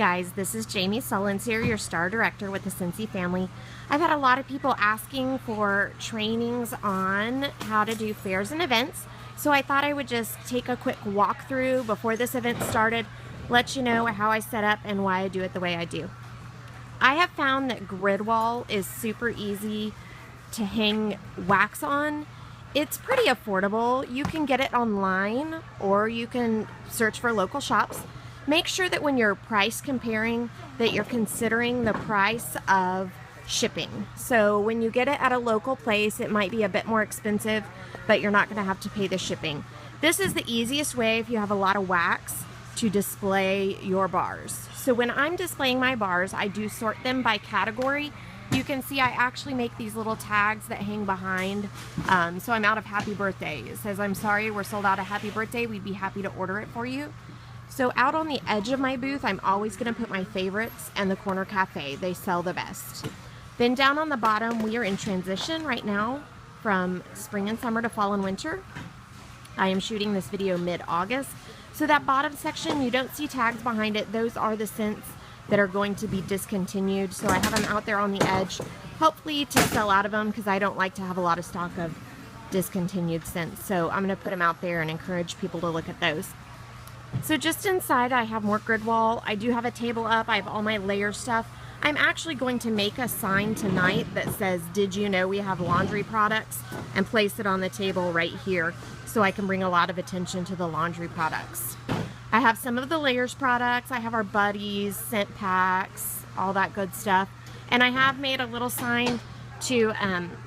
guys, this is Jami Sullins here, your star director with the Scentsy family. I've had a lot of people asking for trainings on how to do fairs and events, so I thought I would just take a quick walkthrough before this event started, let you know how I set up and why I do it the way I do. I have found that grid wall is super easy to hang wax on. It's pretty affordable. You can get it online or you can search for local shops. Make sure that when you're price comparing that you're considering the price of shipping. So when you get it at a local place, it might be a bit more expensive, but you're not going to have to pay the shipping. This is the easiest way if you have a lot of wax to display your bars. So when I'm displaying my bars, I do sort them by category. You can see I actually make these little tags that hang behind. So I'm out of happy birthday. It says, I'm sorry, we're sold out of happy birthday. We'd be happy to order it for you. So out on the edge of my booth, I'm always going to put my favorites and the corner cafe. They sell the best. Then down on the bottom, we are in transition right now from spring and summer to fall and winter. I am shooting this video mid-August. So that bottom section, you don't see tags behind it. Those are the scents that are going to be discontinued. So I have them out there on the edge, hopefully to sell out of them because I don't like to have a lot of stock of discontinued scents. So I'm going to put them out there and encourage people to look at those. So just inside I have more grid wall. I do have a table up. I have all my layer stuff. I'm actually going to make a sign tonight that says, did you know we have laundry products, and place it on the table right here so I can bring a lot of attention to the laundry products. I have some of the layers products. I have our buddies, scent packs, all that good stuff. And I have made a little sign to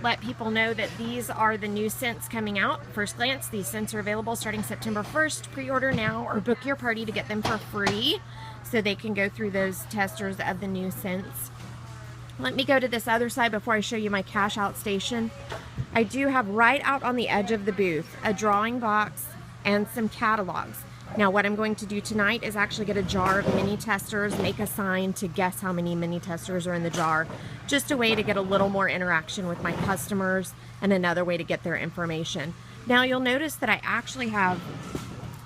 let people know that these are the new scents coming out. First glance, these scents are available starting September 1st. Pre-order now or book your party to get them for free so they can go through those testers of the new scents. Let me go to this other side before I show you my cash out station. I do have right out on the edge of the booth a drawing box and some catalogs. Now what I'm going to do tonight is actually get a jar of mini testers, make a sign to guess how many mini testers are in the jar. Just a way to get a little more interaction with my customers and another way to get their information. Now you'll notice that I actually have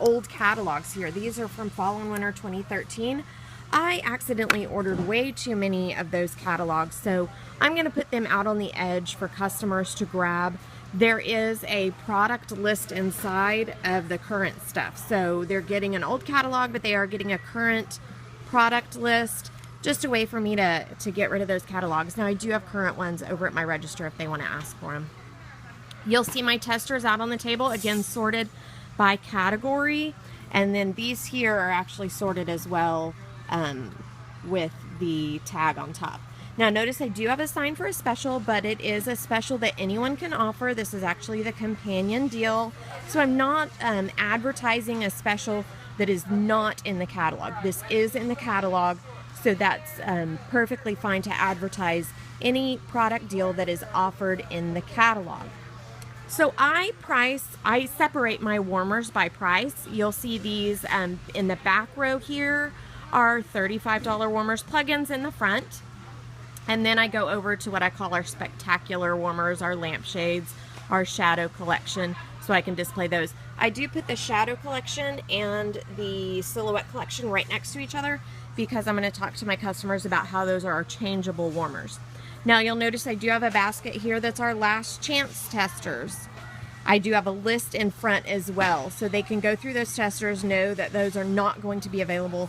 old catalogs here. These are from fall and winter 2013. I accidentally ordered way too many of those catalogs, so I'm going to put them out on the edge for customers to grab. There is a product list inside of the current stuff. So they're getting an old catalog, but they are getting a current product list. Just a way for me to get rid of those catalogs. Now I do have current ones over at my register if they want to ask for them. You'll see my testers out on the table, again sorted by category. And then these here are actually sorted as well with the tag on top. Now notice I do have a sign for a special, but it is a special that anyone can offer. This is actually the companion deal. So I'm not advertising a special that is not in the catalog. This is in the catalog, so that's perfectly fine to advertise any product deal that is offered in the catalog. So I separate my warmers by price. You'll see these in the back row here are $35 warmers, plugins in the front. And then I go over to what I call our spectacular warmers, our lampshades, our shadow collection, so I can display those. I do put the shadow collection and the silhouette collection right next to each other because I'm going to talk to my customers about how those are our changeable warmers. Now you'll notice I do have a basket here that's our last chance testers. I do have a list in front as well, so they can go through those testers, know that those are not going to be available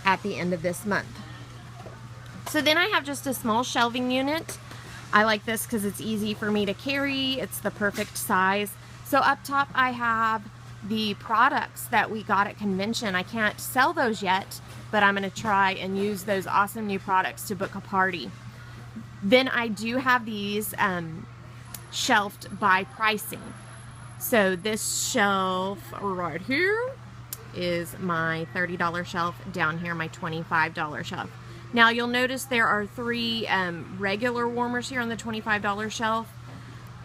at the end of this month. So then I have just a small shelving unit. I like this because it's easy for me to carry. It's the perfect size. So up top I have the products that we got at convention. I can't sell those yet, but I'm going to try and use those awesome new products to book a party. Then I do have these shelved by pricing. So this shelf right here is my $30 shelf. Down here my $25 shelf. Now you'll notice there are three regular warmers here on the $25 shelf.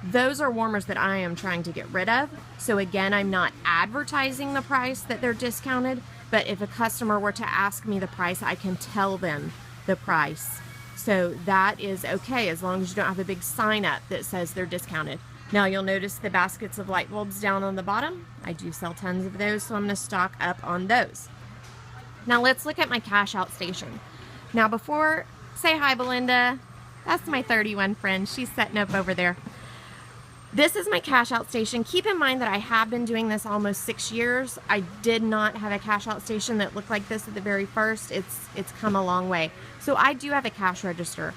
Those are warmers that I am trying to get rid of. So again, I'm not advertising the price that they're discounted, but if a customer were to ask me the price, I can tell them the price. So that is okay as long as you don't have a big sign up that says they're discounted. Now you'll notice the baskets of light bulbs down on the bottom. I do sell tons of those, so I'm going to stock up on those. Now let's look at my cash out station. Now before, say hi Belinda. That's my 31 friend. She's setting up over there. This is my cash out station. Keep in mind that I have been doing this almost 6 years. I did not have a cash out station that looked like this at the very first. It's come a long way. So I do have a cash register.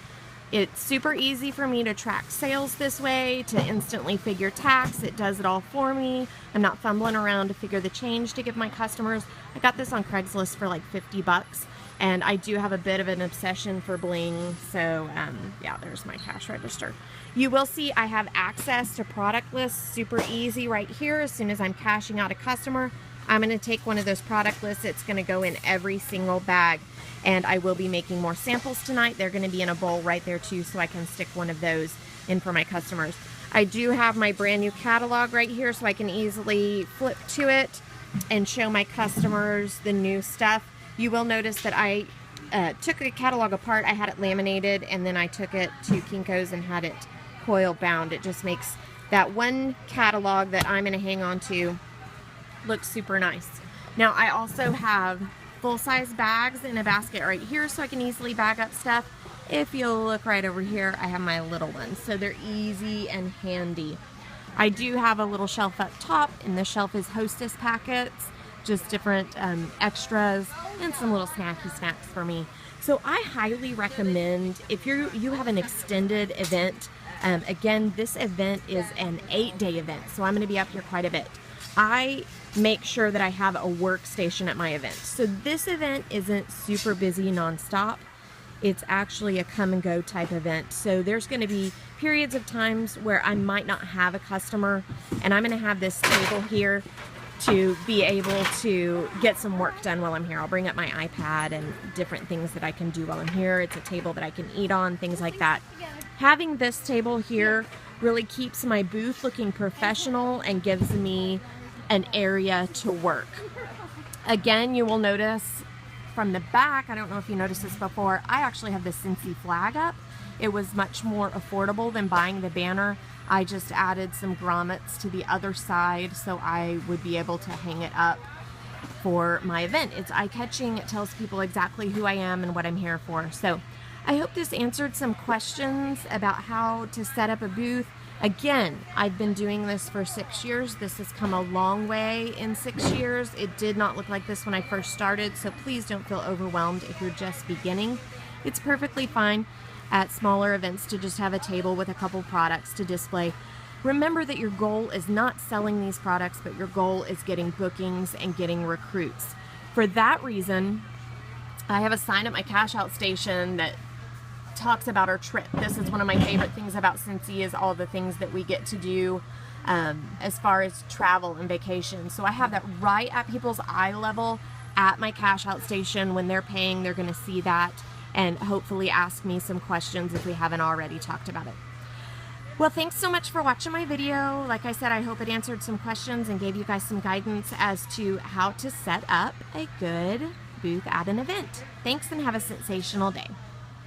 It's super easy for me to track sales this way, to instantly figure tax. It does it all for me. I'm not fumbling around to figure the change to give my customers. I got this on Craigslist for like 50 bucks. And I do have a bit of an obsession for bling, so yeah, there's my cash register. You will see I have access to product lists super easy right here. As soon as I'm cashing out a customer, I'm going to take one of those product lists. It's going to go in every single bag, and I will be making more samples tonight. They're going to be in a bowl right there too, so I can stick one of those in for my customers. I do have my brand new catalog right here, so I can easily flip to it and show my customers the new stuff. You will notice that I took the catalog apart. I had it laminated, and then I took it to Kinko's and had it coil bound. It just makes that one catalog that I'm going to hang on to look super nice. Now I also have full-size bags in a basket right here, so I can easily bag up stuff. If you'll look right over here, I have my little ones, so they're easy and handy. I do have a little shelf up top, and the shelf is Hostess packets, just different extras and some little snacky snacks for me. So I highly recommend, if you have an extended event, again, this event is an 8-day event, so I'm going to be up here quite a bit. I make sure that I have a workstation at my event. So this event isn't super busy nonstop. It's actually a come and go type event. So there's going to be periods of times where I might not have a customer, and I'm going to have this table here to be able to get some work done while I'm here. I'll bring up my iPad and different things that I can do while I'm here. It's a table that I can eat on, things like that. Having this table here really keeps my booth looking professional and gives me an area to work. Again, you will notice from the back, I don't know if you noticed this before, I actually have the Scentsy flag up. It was much more affordable than buying the banner. I just added some grommets to the other side so I would be able to hang it up for my event. It's eye-catching. It tells people exactly who I am and what I'm here for. So I hope this answered some questions about how to set up a booth. Again, I've been doing this for 6 years. This has come a long way in 6 years. It did not look like this when I first started, so please don't feel overwhelmed if you're just beginning. It's perfectly fine at smaller events to just have a table with a couple products to display. Remember that your goal is not selling these products, but your goal is getting bookings and getting recruits. For that reason, I have a sign at my cash out station that talks about our trip. This is one of my favorite things about Scentsy, is all the things that we get to do as far as travel and vacation. So I have that right at people's eye level at my cash out station. When they're paying, they're going to see that and hopefully ask me some questions if we haven't already talked about it. Well, thanks so much for watching my video. Like I said, I hope it answered some questions and gave you guys some guidance as to how to set up a good booth at an event. Thanks, and have a sensational day.